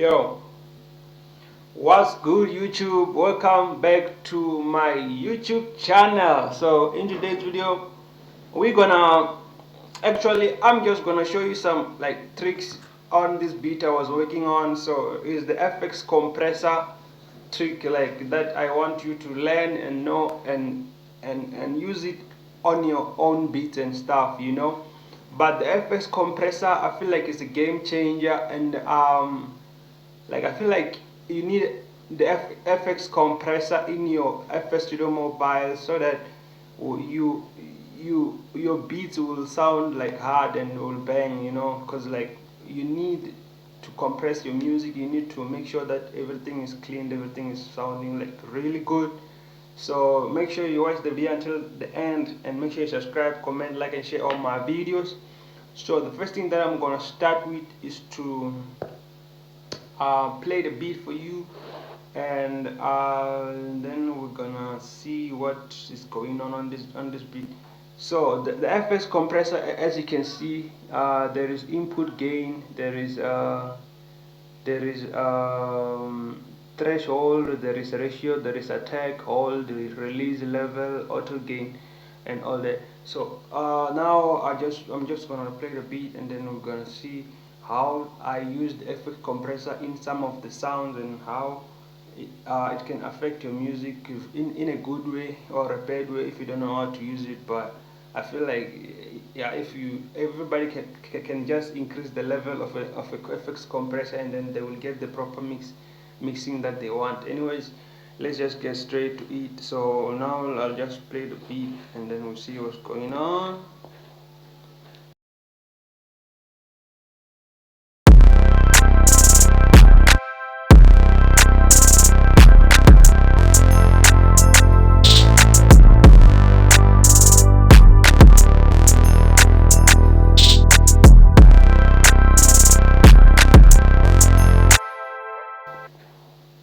Yo, what's good YouTube? Welcome back to my YouTube channel. So in today's video, we're gonna I'm just gonna show you some like tricks on this beat I was working on. So it's the FX compressor trick like that I want you to learn and know and use it on your own beats and stuff, you know. But the FX compressor, I feel like it's a game changer, and like I feel like you need the FX compressor in your flstudiomobile so that you your beats will sound like hard and will bang, you know, because like you need to compress your music. You need to make sure that everything is cleaned, everything is sounding like really good. So make sure you watch the video until the end, and make sure you subscribe, comment, like, and share all my videos. So the first thing that I'm gonna start with is to play the beat for you, and then we're gonna see what is going on this beat. So the FX compressor, as you can see, there is input gain, there is threshold, there is ratio, there is attack, hold, release level, auto gain, and all that. So now I'm just gonna play the beat, and then we're gonna see how I use the effect compressor in some of the sounds, and how it can affect your music in a good way or a bad way if you don't know how to use it. But I feel like, yeah, if you everybody can just increase the level of a FX compressor, and then they will get the proper mixing that they want. Anyways, let's just get straight to it. So now I'll just play the beat, and then we'll see what's going on.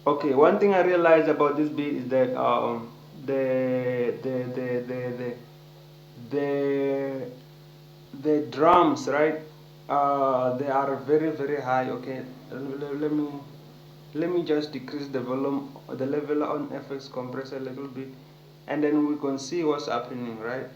Okay, one thing I realized about this beat is that the the the the the the, the drums, right? They are very high. Okay, let me just decrease the volume, the level on FX compressor a little bit, and then we can see what's happening, right?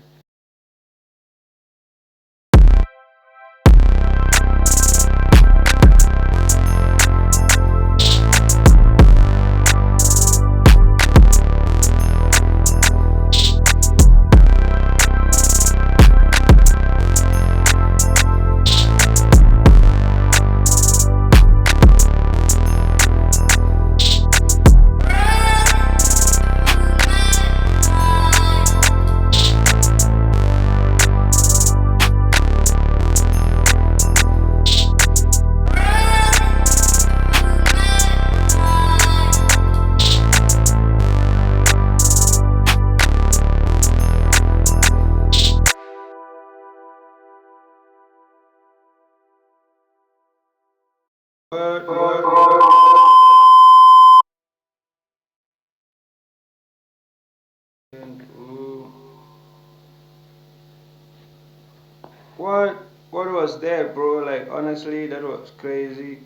Word. What was that, bro? Like honestly, that was crazy.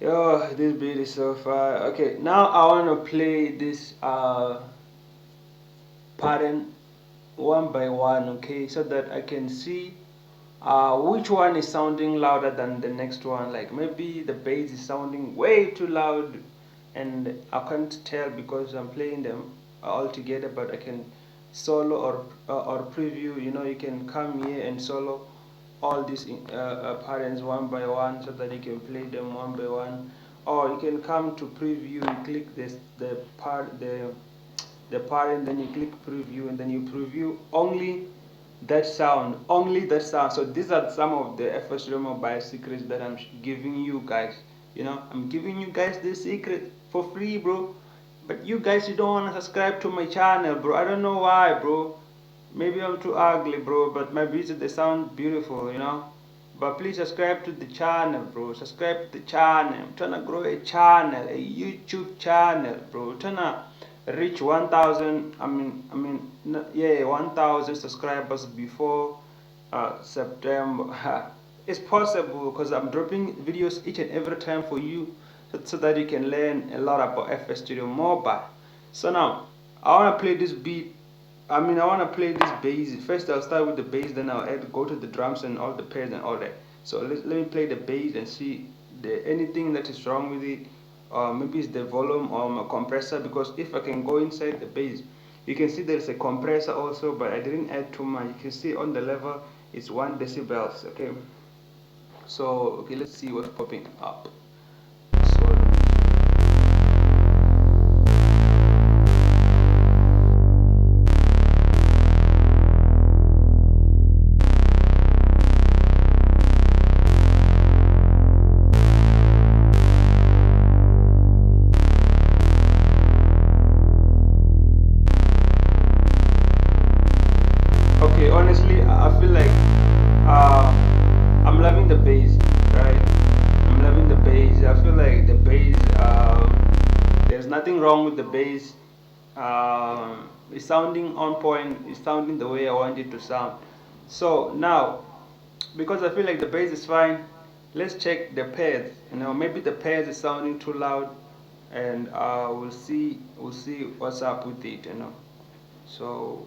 Yo, this beat is so fire. Okay, now I wanna play this pattern one by one, okay, so that I can see which one is sounding louder than the next one. Like maybe the bass is sounding way too loud, and I can't tell because I'm playing them all together, but I can solo or preview. You know, you can come here and solo all these patterns one by one, so that you can play them one by one. Or you can come to preview, you click this the parent, then you click preview, and then you preview only that sound. So these are some of the flstudiomobile secrets that I'm giving you guys. You know, I'm giving you guys this secret for free, bro. But you guys, you don't want to subscribe to my channel, bro. I don't know why, bro. Maybe I'm too ugly, bro, but my videos, they sound beautiful, you know. But please subscribe to the channel, bro. Subscribe to the channel. I'm trying to grow a channel, a YouTube channel, bro. Trying to reach 1,000. Yeah, 1,000 subscribers before September. It's possible because I'm dropping videos each and every time for you. so that you can learn a lot about FL Studio Mobile. So now I want to play this beat. I mean, I want to play this bass. First, I'll start with the bass, then I'll go to the drums and all the pads and all that. So let me play the bass and see anything that is wrong with it. Maybe it's the volume or my compressor, because if I can go inside the bass, you can see there's a compressor also, but I didn't add too much. You can see on the level it's 1 decibels. Okay, so okay, let's see what's popping up. So okay, honestly, I feel like uh, I'm loving the bass, right? I'm loving the bass. I feel like the bass, there's nothing wrong with the bass. It's sounding on point. It's sounding the way I want it to sound. So now, because I feel like the bass is fine, let's check the pads. You know, maybe the pads is sounding too loud, and we'll see what's up with it. You know, so.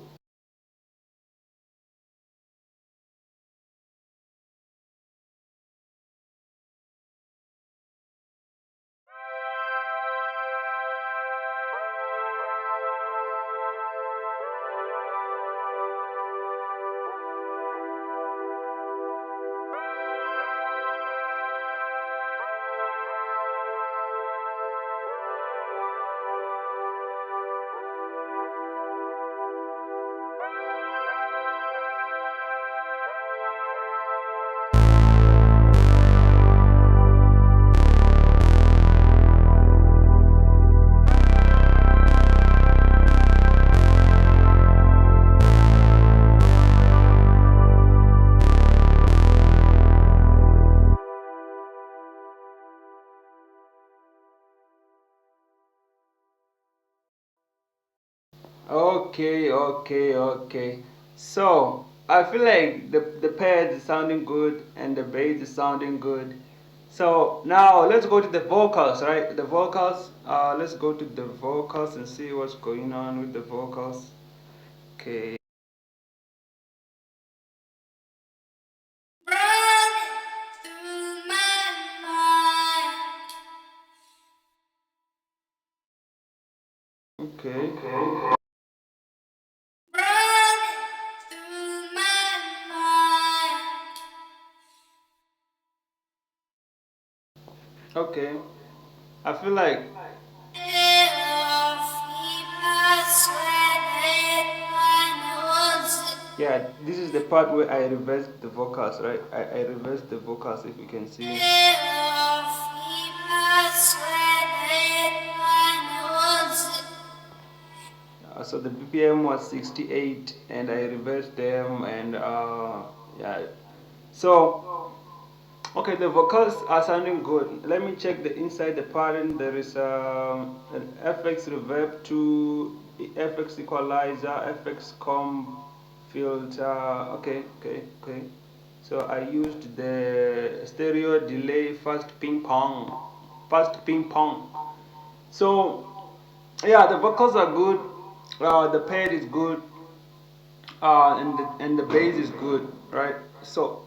Okay, okay, okay. So I feel like the pads is sounding good and the bass is sounding good. So now let's go to the vocals, right? The vocals. Let's go to the vocals and see what's going on with the vocals. Okay. Okay. Okay. I feel like yeah, this is the part where I reversed the vocals, right? I reversed the vocals, if you can see. So the BPM was 68 and I reversed them, and yeah. So okay, the vocals are sounding good. Let me check the inside the pattern. There is an FX reverb to FX equalizer, FX comp filter. Okay, okay, okay. So I used the stereo delay fast ping pong. So yeah, the vocals are good. The pad is good, and the bass is good, right? So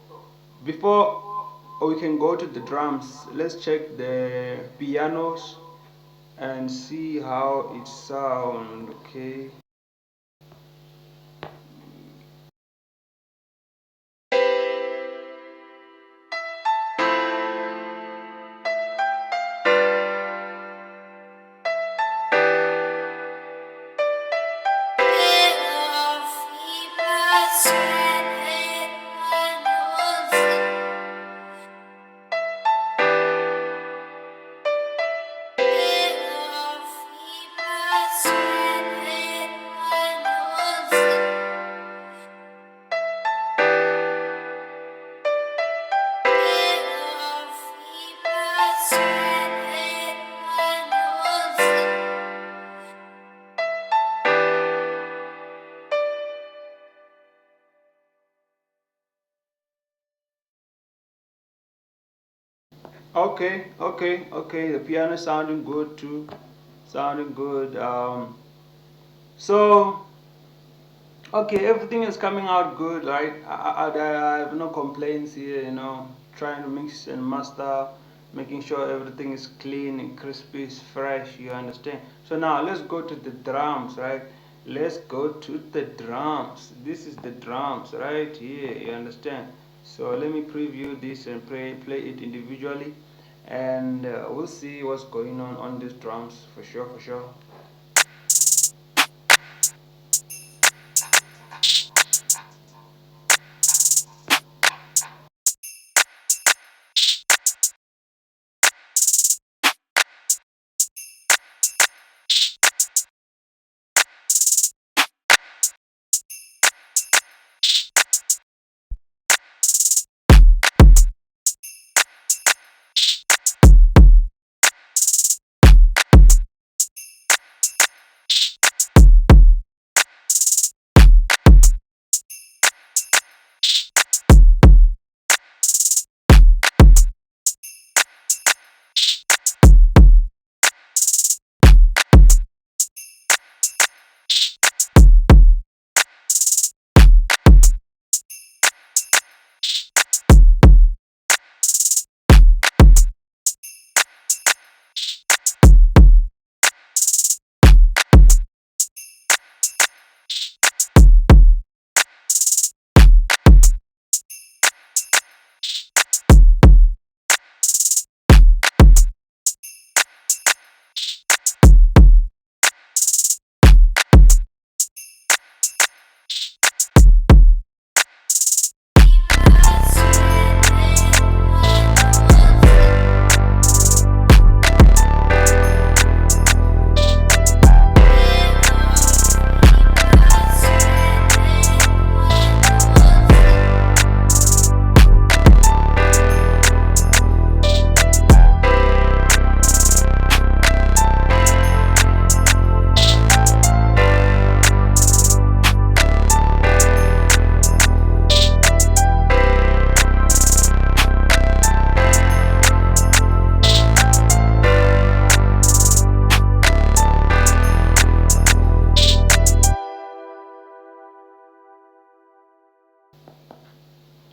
before we can go to the drums, let's check the pianos and see how it sounds. Okay. Okay, okay, okay. The piano sounding good too. Sounding good. So okay, everything is coming out good, right? I have no complaints here, you know. Trying to mix and master, making sure everything is clean and crispy, is fresh, you understand? So now let's go to the drums, right? Let's go to the drums. This is the drums, right? Here, you understand? So let me preview this and play it individually, and we'll see what's going on these drums for sure, for sure.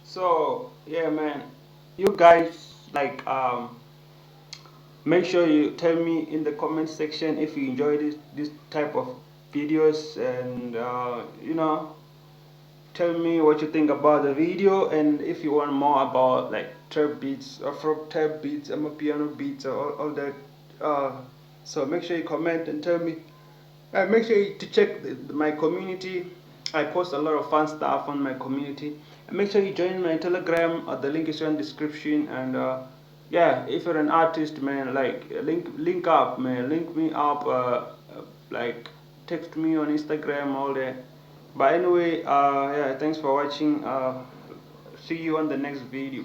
So yeah, man, you guys like make sure you tell me in the comment section if you enjoy this type of videos, and you know, tell me what you think about the video, and if you want more about like trap beats or from trap beats, piano beats, or all that. Uh, so make sure you comment and tell me. Make sure to check my community. I post a lot of fun stuff on my community. And make sure you join my Telegram. The link is in the description. And yeah, if you're an artist, man, like link up, man, link me up. Like text me on Instagram, all that. But anyway, yeah, thanks for watching. See you on the next video.